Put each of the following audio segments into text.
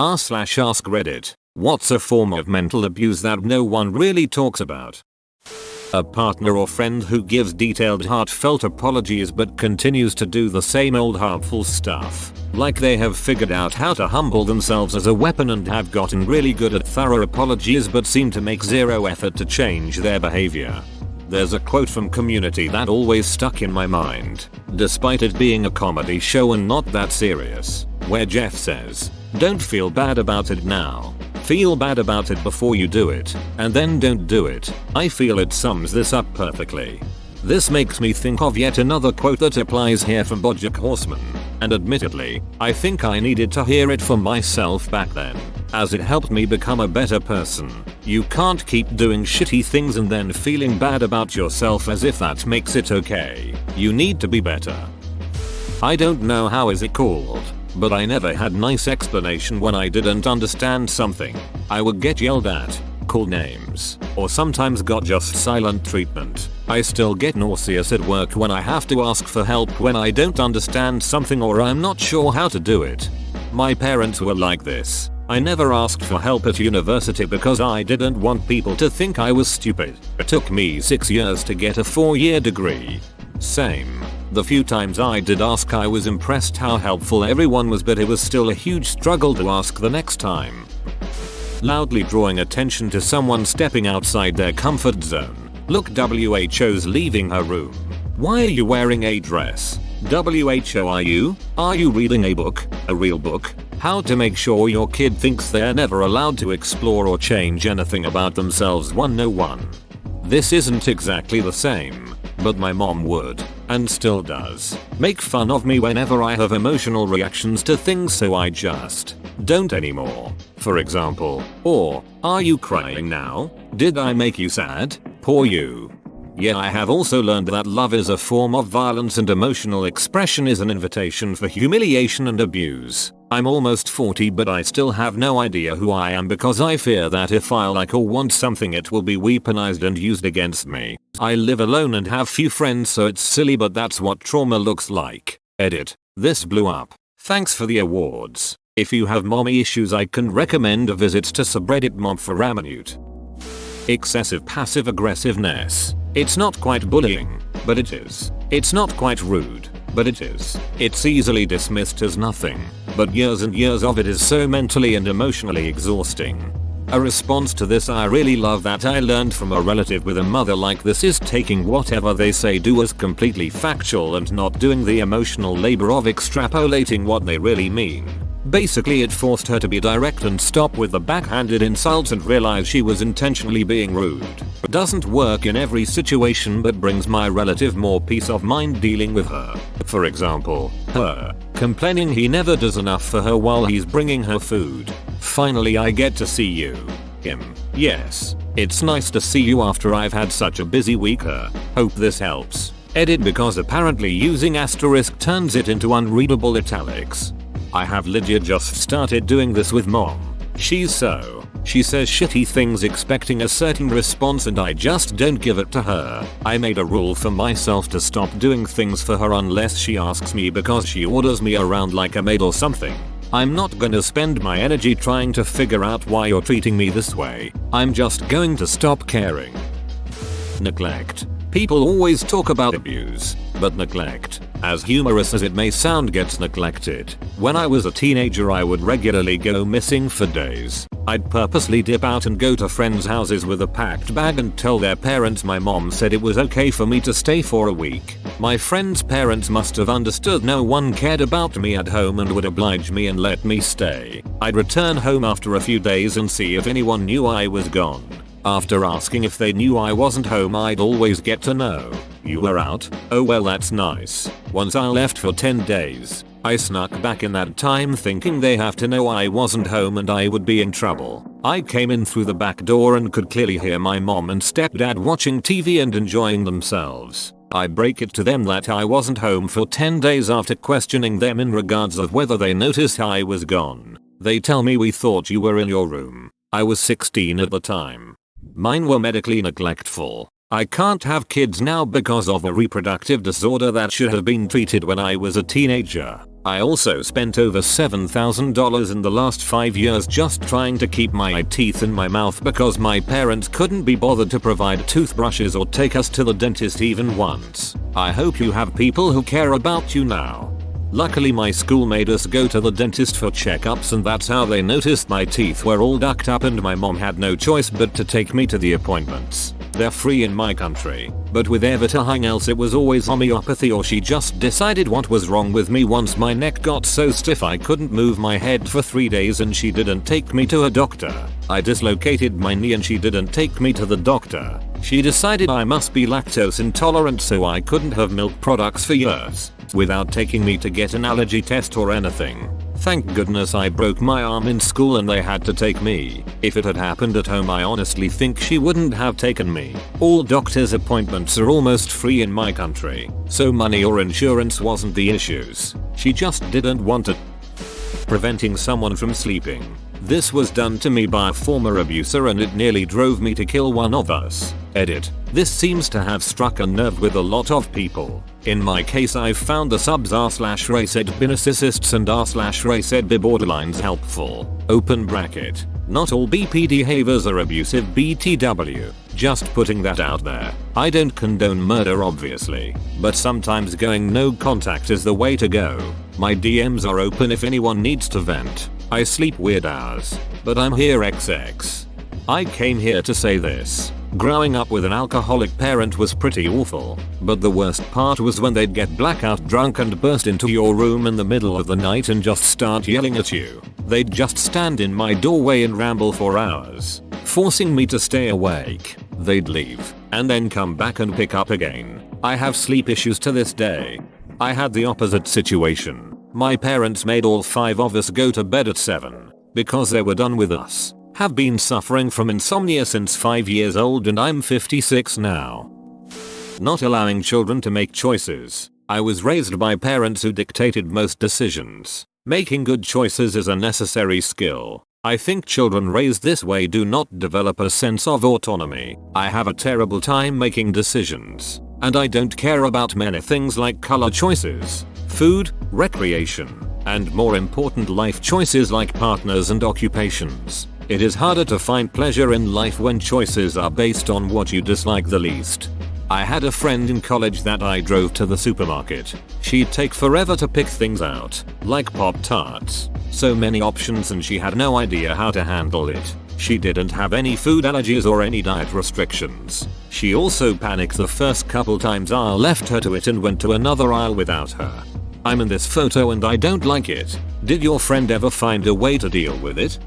r/ask Reddit. What's a form of mental abuse that no one really talks about? A partner or friend who gives detailed heartfelt apologies but continues to do the same old harmful stuff. Like they have figured out how to humble themselves as a weapon and have gotten really good at thorough apologies but seem to make zero effort to change their behavior. There's a quote from Community that always stuck in my mind, despite it being a comedy show and not that serious, where Jeff says, "Don't feel bad about it now. Feel bad about it before you do it, and then don't do it." I feel it sums this up perfectly. This makes me think of yet another quote that applies here from BoJack Horseman, and admittedly, I think I needed to hear it for myself back then, as it helped me become a better person. You can't keep doing shitty things and then feeling bad about yourself as if that makes it okay. You need to be better. I don't know how is it called, but I never had nice explanation when I didn't understand something. I would get yelled at, called names, or sometimes got just silent treatment. I still get nauseous at work when I have to ask for help when I don't understand something or I'm not sure how to do it. My parents were like this. I never asked for help at university because I didn't want people to think I was stupid. It took me 6 years to get a 4-year degree. Same. The few times I did ask, I was impressed how helpful everyone was, but it was still a huge struggle to ask the next time. Loudly drawing attention to someone stepping outside their comfort zone. Look, WHO's leaving her room. Why are you wearing a dress? WHO, are you? Are you reading a book? A real book? How to make sure your kid thinks they're never allowed to explore or change anything about themselves 101. This isn't exactly the same, but my mom would, and still does, make fun of me whenever I have emotional reactions to things, so I just don't anymore. For example, or, "Are you crying now? Did I make you sad? Poor you." Yeah, I have also learned that love is a form of violence and emotional expression is an invitation for humiliation and abuse. I'm almost 40, but I still have no idea who I am because I fear that if I like or want something it will be weaponized and used against me. I live alone and have few friends, so it's silly, but that's what trauma looks like. Edit. This blew up. Thanks for the awards. If you have mommy issues, I can recommend a visit to subreddit Mom for Ramanute. Excessive passive aggressiveness. It's not quite bullying, but it is. It's not quite rude, but it is. It's easily dismissed as nothing, but years and years of it is so mentally and emotionally exhausting. A response to this I really love that I learned from a relative with a mother like this is taking whatever they say do as completely factual and not doing the emotional labor of extrapolating what they really mean. Basically, it forced her to be direct and stop with the backhanded insults and realize she was intentionally being rude. It doesn't work in every situation, but brings my relative more peace of mind dealing with her. For example, her complaining he never does enough for her while he's bringing her food. "Finally I get to see you." Him. "Yes, it's nice to see you after I've had such a busy week." Her. Hope this helps. Edit, because apparently using asterisk turns it into unreadable italics. I have legit just started doing this with mom. She says shitty things expecting a certain response and I just don't give it to her. I made a rule for myself to stop doing things for her unless she asks me because she orders me around like a maid or something. I'm not gonna spend my energy trying to figure out why you're treating me this way. I'm just going to stop caring. Neglect. People always talk about abuse, but neglect, as humorous as it may sound, gets neglected. When I was a teenager, I would regularly go missing for days. I'd purposely dip out and go to friends' houses with a packed bag and tell their parents my mom said it was okay for me to stay for a week. My friends' parents must have understood no one cared about me at home and would oblige me and let me stay. I'd return home after a few days and see if anyone knew I was gone. After asking if they knew I wasn't home, I'd always get to know. "You were out? Oh well, that's nice." Once I left for 10 days. I snuck back in that time thinking they have to know I wasn't home and I would be in trouble. I came in through the back door and could clearly hear my mom and stepdad watching TV and enjoying themselves. I break it to them that I wasn't home for 10 days after questioning them in regards of whether they noticed I was gone. They tell me, "We thought you were in your room." I was 16 at the time. Mine were medically neglectful. I can't have kids now because of a reproductive disorder that should have been treated when I was a teenager. I also spent over $7,000 in the last 5 years just trying to keep my teeth in my mouth because my parents couldn't be bothered to provide toothbrushes or take us to the dentist even once. I hope you have people who care about you now. Luckily my school made us go to the dentist for checkups, and that's how they noticed my teeth were all ducked up, and my mom had no choice but to take me to the appointments. They're free in my country, but with everything else it was always homeopathy, or she just decided what was wrong with me once my neck got so stiff I couldn't move my head for 3 days and she didn't take me to a doctor. I dislocated my knee and she didn't take me to the doctor. She decided I must be lactose intolerant, so I couldn't have milk products for years, without taking me to get an allergy test or anything. Thank goodness I broke my arm in school and they had to take me. If it had happened at home I honestly think she wouldn't have taken me. All doctor's appointments are almost free in my country, so money or insurance wasn't the issues. She just didn't want it. Preventing someone from sleeping. This was done to me by a former abuser and it nearly drove me to kill one of us. Edit. This seems to have struck a nerve with a lot of people. In my case I've found the subs r/race ed bi narcissists and r/race ed bi borderlines helpful. Open bracket. Not all BP behaviors are abusive BTW. Just putting that out there. I don't condone murder obviously, but sometimes going no contact is the way to go. My DMs are open if anyone needs to vent. I sleep weird hours, but I'm here XX. I came here to say this. Growing up with an alcoholic parent was pretty awful, but the worst part was when they'd get blackout drunk and burst into your room in the middle of the night and just start yelling at you. They'd just stand in my doorway and ramble for hours, forcing me to stay awake. They'd leave, and then come back and pick up again. I have sleep issues to this day. I had the opposite situation. My parents made all 5 of us go to bed at 7, because they were done with us. Have been suffering from insomnia since 5 years old and I'm 56 now. Not allowing children to make choices. I was raised by parents who dictated most decisions. Making good choices is a necessary skill. I think children raised this way do not develop a sense of autonomy. I have a terrible time making decisions, and I don't care about many things like color choices, food, recreation, and more important life choices like partners and occupations. It is harder to find pleasure in life when choices are based on what you dislike the least. I had a friend in college that I drove to the supermarket. She'd take forever to pick things out, like Pop-Tarts. So many options and she had no idea how to handle it. She didn't have any food allergies or any diet restrictions. She also panicked the first couple times I left her to it and went to another aisle without her. I'm in this photo and I don't like it. Did your friend ever find a way to deal with it?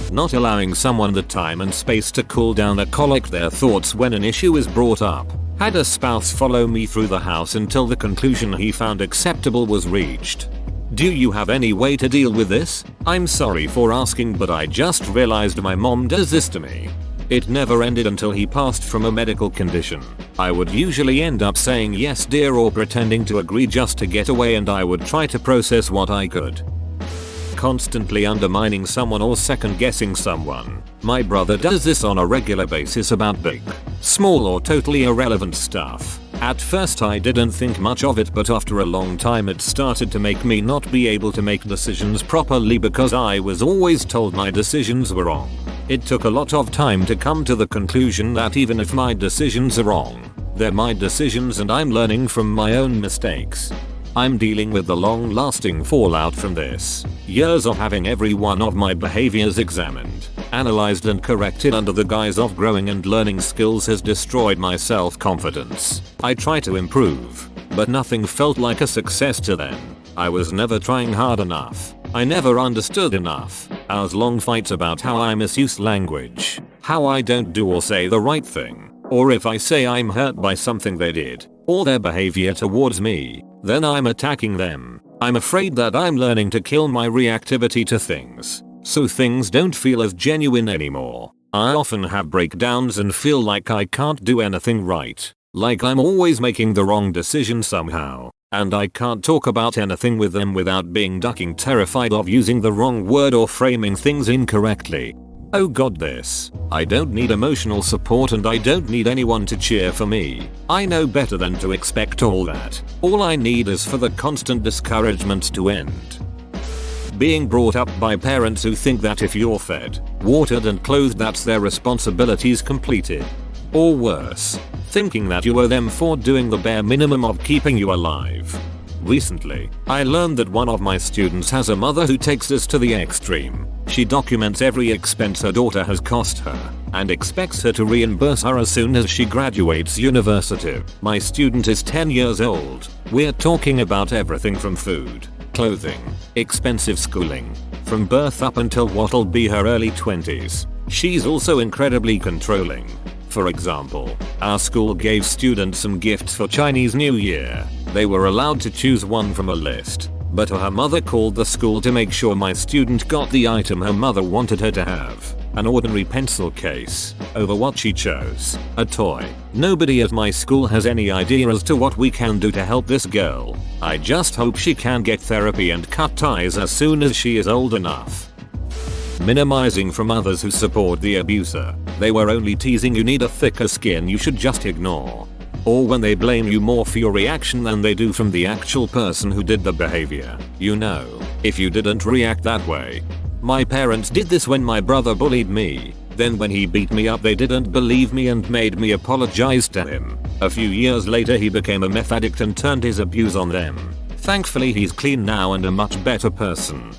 Not allowing someone the time and space to cool down or collect their thoughts when an issue is brought up. Had a spouse follow me through the house until the conclusion he found acceptable was reached. Do you have any way to deal with this? I'm sorry for asking, but I just realized my mom does this to me. It never ended until he passed from a medical condition. I would usually end up saying yes dear or pretending to agree just to get away, and I would try to process what I could. Constantly undermining someone or second guessing someone. My brother does this on a regular basis about big, small or totally irrelevant stuff. At first I didn't think much of it, but after a long time it started to make me not be able to make decisions properly because I was always told my decisions were wrong. It took a lot of time to come to the conclusion that even if my decisions are wrong, they're my decisions and I'm learning from my own mistakes. I'm dealing with the long-lasting fallout from this. Years of having every one of my behaviors examined, analyzed and corrected under the guise of growing and learning skills has destroyed my self-confidence. I try to improve, but nothing felt like a success to then. I was never trying hard enough. I never understood enough. Hours-long fights about how I misuse language, how I don't do or say the right thing, or if I say I'm hurt by something they did, or their behavior towards me, then I'm attacking them. I'm afraid that I'm learning to kill my reactivity to things, so things don't feel as genuine anymore. I often have breakdowns and feel like I can't do anything right, like I'm always making the wrong decision somehow, and I can't talk about anything with them without being terrified of using the wrong word or framing things incorrectly. Oh god, this. I don't need emotional support and I don't need anyone to cheer for me. I know better than to expect all that. All I need is for the constant discouragement to end. Being brought up by parents who think that if you're fed, watered and clothed, that's their responsibilities completed. Or worse, thinking that you owe them for doing the bare minimum of keeping you alive. Recently, I learned that one of my students has a mother who takes this to the extreme. She documents every expense her daughter has cost her and expects her to reimburse her as soon as she graduates university. My student is 10 years old. We're talking about everything from food, clothing, expensive schooling, from birth up until what'll be her early 20s. She's also incredibly controlling. For example, our school gave students some gifts for Chinese New Year. They were allowed to choose one from a list, but her mother called the school to make sure my student got the item her mother wanted her to have, an ordinary pencil case, over what she chose, a toy. Nobody at my school has any idea as to what we can do to help this girl. I just hope she can get therapy and cut ties as soon as she is old enough. Minimizing from others who support the abuser. They were only teasing, you need a thicker skin, you should just ignore. Or when they blame you more for your reaction than they do from the actual person who did the behavior. You know, if you didn't react that way. My parents did this when my brother bullied me. Then when he beat me up they didn't believe me and made me apologize to him. A few years later he became a meth addict and turned his abuse on them. Thankfully he's clean now and a much better person.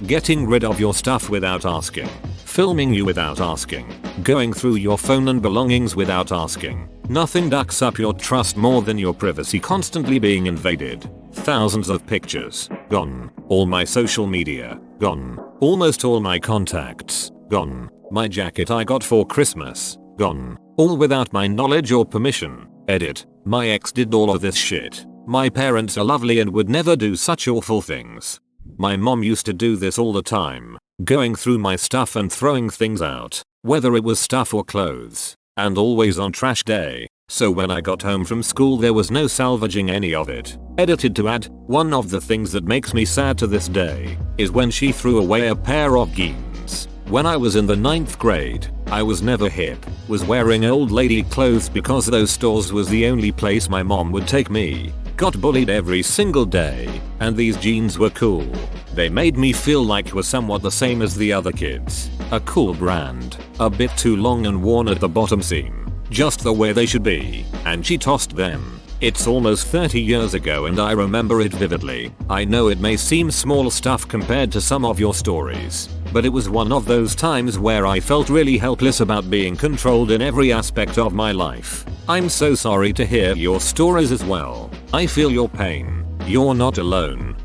Getting rid of your stuff without asking. Filming you without asking. Going through your phone and belongings without asking. Nothing ducks up your trust more than your privacy constantly being invaded. Thousands of pictures. Gone. All my social media. Gone. Almost all my contacts. Gone. My jacket I got for Christmas. Gone. All without my knowledge or permission. Edit. My ex did all of this shit. My parents are lovely and would never do such awful things. My mom used to do this all the time, going through my stuff and throwing things out, whether it was stuff or clothes, and always on trash day, so when I got home from school there was no salvaging any of it. Edited to add, one of the things that makes me sad to this day, is when she threw away a pair of jeans. When I was in the 9th grade, I was never hip, was wearing old lady clothes because those stores was the only place my mom would take me. Got bullied every single day, and these jeans were cool. They made me feel like we're somewhat the same as the other kids. A cool brand, a bit too long and worn at the bottom seam, just the way they should be, and she tossed them. It's almost 30 years ago and I remember it vividly. I know it may seem small stuff compared to some of your stories, but it was one of those times where I felt really helpless about being controlled in every aspect of my life. I'm so sorry to hear your stories as well. I feel your pain. You're not alone.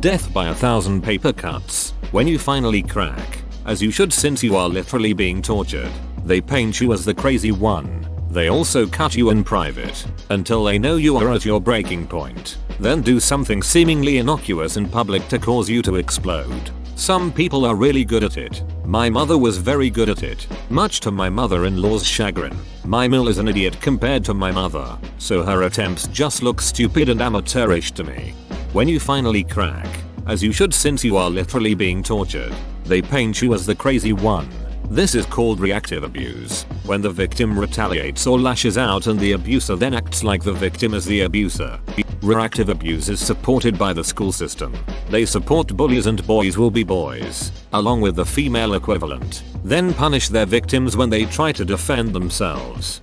Death by 1,000 paper cuts. When you finally crack, as you should since you are literally being tortured, they paint you as the crazy one. They also cut you in private, until they know you are at your breaking point. Then do something seemingly innocuous in public to cause you to explode. Some people are really good at it. My mother was very good at it, much to my mother-in-law's chagrin. My mill is an idiot compared to my mother, so her attempts just look stupid and amateurish to me. When you finally crack, as you should since you are literally being tortured, they paint you as the crazy one. This is called reactive abuse, when the victim retaliates or lashes out and the abuser then acts like the victim is the abuser. Reactive abuse is supported by the school system. They support bullies and boys will be boys, along with the female equivalent, then punish their victims when they try to defend themselves.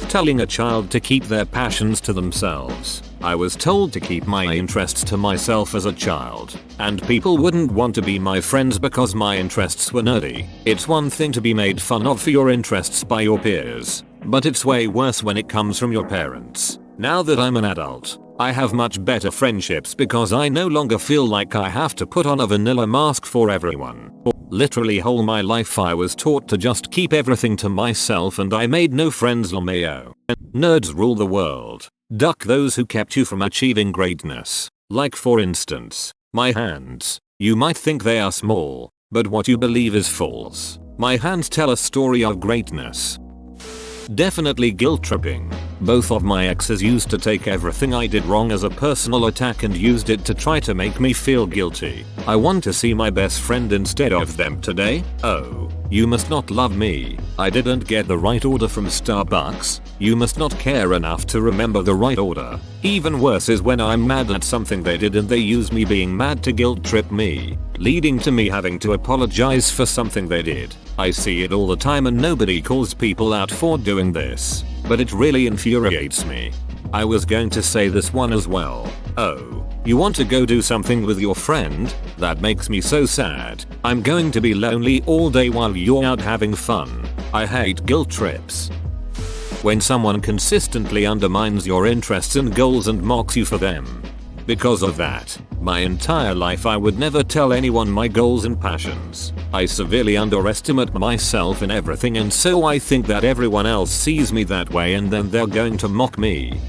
Telling a child to keep their passions to themselves. I was told to keep my interests to myself as a child, and people wouldn't want to be my friends because my interests were nerdy. It's one thing to be made fun of for your interests by your peers, but it's way worse when it comes from your parents. Now that I'm an adult, I have much better friendships because I no longer feel like I have to put on a vanilla mask for everyone. Literally whole my life I was taught to just keep everything to myself and I made no friends. LMAO. Nerds rule the world. Duck those who kept you from achieving greatness. Like for instance, my hands. You might think they are small, but what you believe is false. My hands tell a story of greatness. Definitely guilt tripping. Both of my exes used to take everything I did wrong as a personal attack and used it to try to make me feel guilty. I want to see my best friend instead of them today. Oh, you must not love me. I didn't get the right order from Starbucks. You must not care enough to remember the right order. Even worse is when I'm mad at something they did and they use me being mad to guilt trip me, leading to me having to apologize for something they did. I see it all the time and nobody calls people out for doing this, but it really infuriates me. I was going to say this one as well. Oh, you want to go do something with your friend? That makes me so sad. I'm going to be lonely all day while you're out having fun. I hate guilt trips. When someone consistently undermines your interests and goals and mocks you for them. Because of that, my entire life I would never tell anyone my goals and passions. I severely underestimate myself in everything, and so I think that everyone else sees me that way and then they're going to mock me.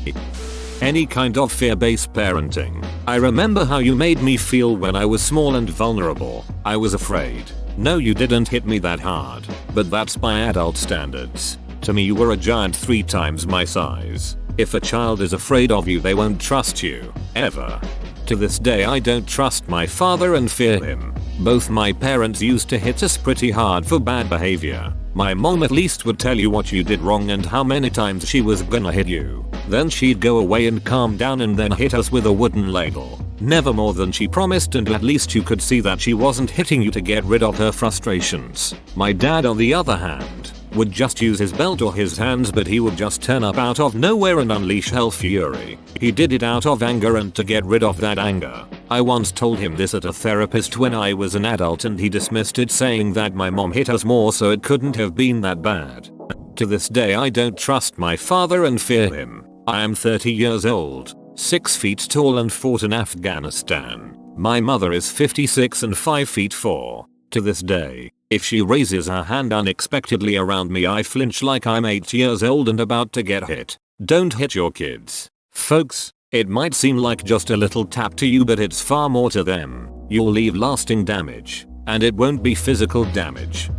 Any kind of fear-based parenting. I remember how you made me feel when I was small and vulnerable. I was afraid. No, you didn't hit me that hard, but that's by adult standards. To me you were a giant 3 times my size. If a child is afraid of you, they won't trust you, ever. To this day I don't trust my father and fear him. Both my parents used to hit us pretty hard for bad behavior. My mom at least would tell you what you did wrong and how many times she was gonna hit you. Then she'd go away and calm down and then hit us with a wooden ladle. Never more than she promised, and at least you could see that she wasn't hitting you to get rid of her frustrations. My dad, on the other hand, would just use his belt or his hands, but he would just turn up out of nowhere and unleash hell fury. He did it out of anger and to get rid of that anger. I once told him this at a therapist when I was an adult and he dismissed it, saying that my mom hit us more so it couldn't have been that bad. To this day I don't trust my father and fear him. I am 30 years old, 6 feet tall and fought in Afghanistan. My mother is 56 and 5 feet 4. To this day, if she raises her hand unexpectedly around me, I flinch like I'm 8 years old and about to get hit. Don't hit your kids. Folks, it might seem like just a little tap to you, but it's far more to them. You'll leave lasting damage, and it won't be physical damage.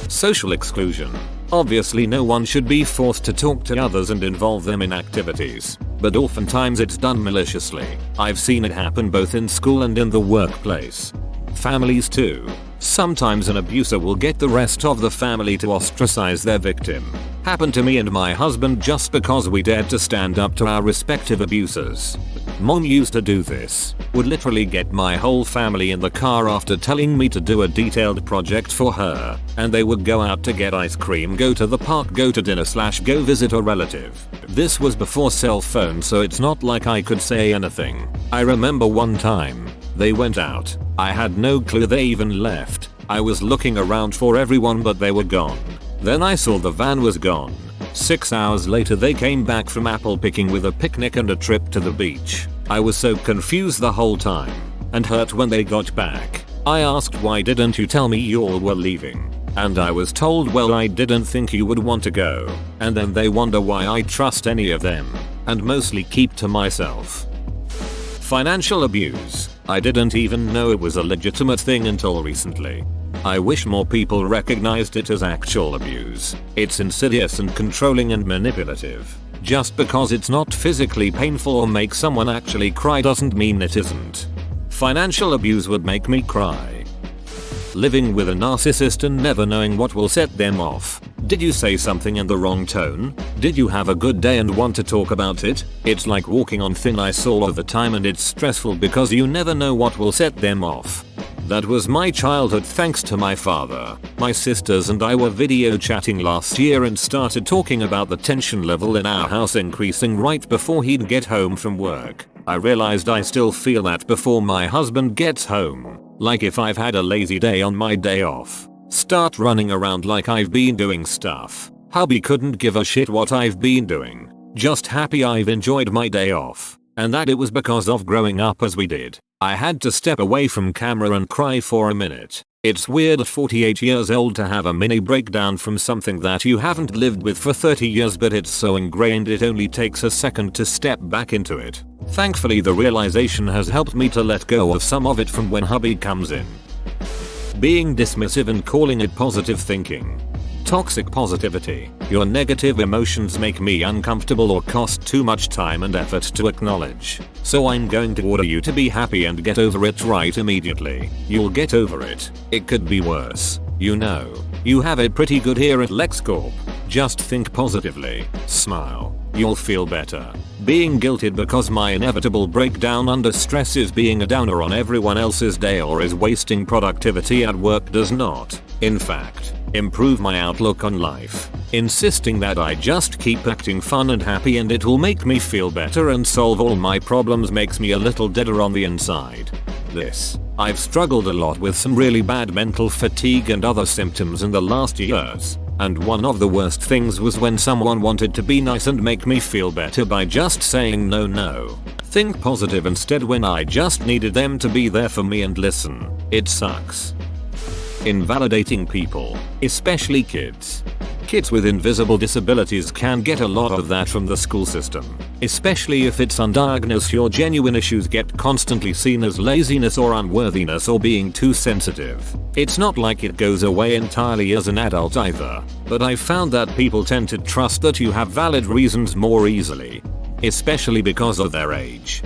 Social exclusion. Obviously no one should be forced to talk to others and involve them in activities, but oftentimes it's done maliciously. I've seen it happen both in school and in the workplace. Families too. Sometimes an abuser will get the rest of the family to ostracize their victim. Happened to me and my husband just because we dared to stand up to our respective abusers. Mom used to do this. Would literally get my whole family in the car after telling me to do a detailed project for her, and they would go out to get ice cream, go to the park, go to dinner / go visit a relative. This was before cell phones, so it's not like I could say anything. I remember one time, they went out. I had no clue they even left. I was looking around for everyone but they were gone. Then I saw the van was gone. 6 hours later they came back from apple picking with a picnic and a trip to the beach. I was so confused the whole time, and hurt when they got back. I asked, why didn't you tell me you all were leaving? And I was told, well, I didn't think you would want to go. And then they wonder why I trust any of them, and mostly keep to myself. Financial abuse. I didn't even know it was a legitimate thing until recently. I wish more people recognized it as actual abuse. It's insidious and controlling and manipulative. Just because it's not physically painful or makes someone actually cry doesn't mean it isn't. Financial abuse would make me cry. Living with a narcissist and never knowing what will set them off. Did you say something in the wrong tone? Did you have a good day and want to talk about it? It's like walking on thin ice all of the time, and it's stressful because you never know what will set them off. That was my childhood thanks to my father. My sisters and I were video chatting last year and started talking about the tension level in our house increasing right before he'd get home from work. I realized I still feel that before my husband gets home. Like if I've had a lazy day on my day off. Start running around like I've been doing stuff. Hubby couldn't give a shit what I've been doing. Just happy I've enjoyed my day off. And that it was because of growing up as we did. I had to step away from camera and cry for a minute. It's weird at 48 years old to have a mini breakdown from something that you haven't lived with for 30 years, but it's so ingrained it only takes a second to step back into it. Thankfully the realization has helped me to let go of some of it from when hubby comes in. Being dismissive and calling it positive thinking. Toxic positivity. Your negative emotions make me uncomfortable or cost too much time and effort to acknowledge. So I'm going to order you to be happy and get over it right immediately. You'll get over it. It could be worse. You know. You have it pretty good here at LexCorp. Just think positively. Smile. You'll feel better. Being guilted because my inevitable breakdown under stress is being a downer on everyone else's day or is wasting productivity at work does not, in fact, improve my outlook on life. Insisting that I just keep acting fun and happy and it will make me feel better and solve all my problems makes me a little deader on the inside. I've struggled a lot with some really bad mental fatigue and other symptoms in the last years. And one of the worst things was when someone wanted to be nice and make me feel better by just saying no. Think positive instead when I just needed them to be there for me and listen. It sucks. Invalidating people, especially kids. Kids with invisible disabilities can get a lot of that from the school system, especially if it's undiagnosed. Your genuine issues get constantly seen as laziness or unworthiness or being too sensitive. It's not like it goes away entirely as an adult either, but I've found that people tend to trust that you have valid reasons more easily, especially because of their age.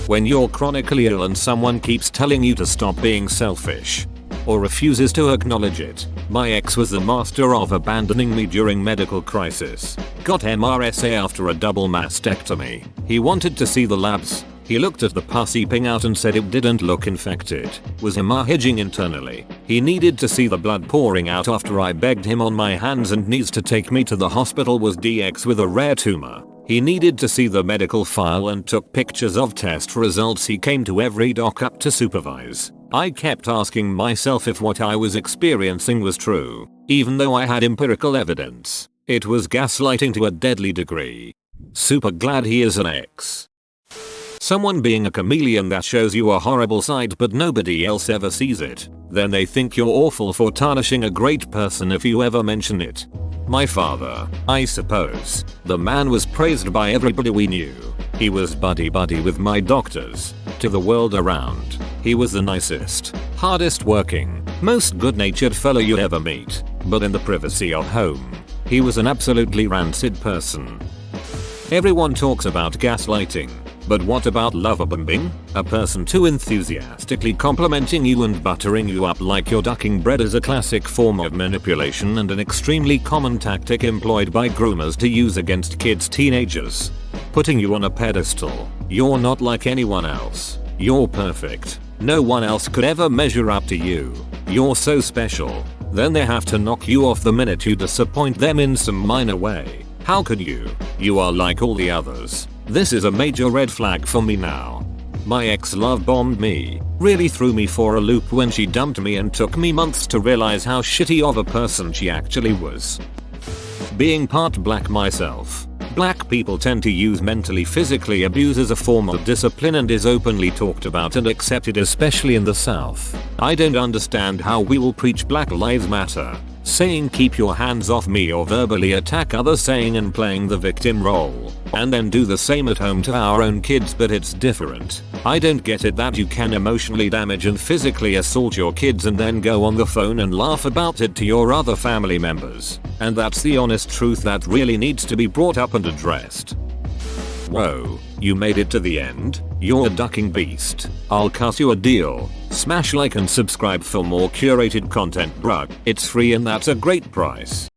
When you're chronically ill and someone keeps telling you to stop being selfish, or refuses to acknowledge it. My ex was the master of abandoning me during medical crisis. Got MRSA after a double mastectomy. He wanted to see the labs. He looked at the pus seeping out and said it didn't look infected. Was hemorrhaging internally. He needed to see the blood pouring out after I begged him on my hands and knees to take me to the hospital. Was DX with a rare tumor. He needed to see the medical file and took pictures of test results. He came to every doc up to supervise. I kept asking myself if what I was experiencing was true, even though I had empirical evidence. It was gaslighting to a deadly degree. Super glad he is an ex. Someone being a chameleon that shows you a horrible side but nobody else ever sees it. Then they think you're awful for tarnishing a great person if you ever mention it. My father, I suppose. The man was praised by everybody we knew. He was buddy with my doctors. To the world around. He was the nicest, hardest working, most good-natured fellow you'd ever meet. But in the privacy of home, he was an absolutely rancid person. Everyone talks about gaslighting. But what about lover-bombing? A person too enthusiastically complimenting you and buttering you up like you're ducking bread is a classic form of manipulation and an extremely common tactic employed by groomers to use against kids, teenagers. Putting you on a pedestal. You're not like anyone else. You're perfect. No one else could ever measure up to you. You're so special. Then they have to knock you off the minute you disappoint them in some minor way. How could you? You are like all the others. This is a major red flag for me now. My ex love bombed me, really threw me for a loop when she dumped me and took me months to realize how shitty of a person she actually was. Being part black myself. Black people tend to use mentally physically abuse as a form of discipline and is openly talked about and accepted, especially in the South. I don't understand how we will preach Black Lives Matter, saying keep your hands off me or verbally attack others saying and playing the victim role, and then do the same at home to our own kids, but it's different. I don't get it that you can emotionally damage and physically assault your kids and then go on the phone and laugh about it to your other family members. And that's the honest truth that really needs to be brought up and addressed. Whoa, you made it to the end? You're a ducking beast. I'll cut you a deal. Smash like and subscribe for more curated content, bruh. It's free and that's a great price.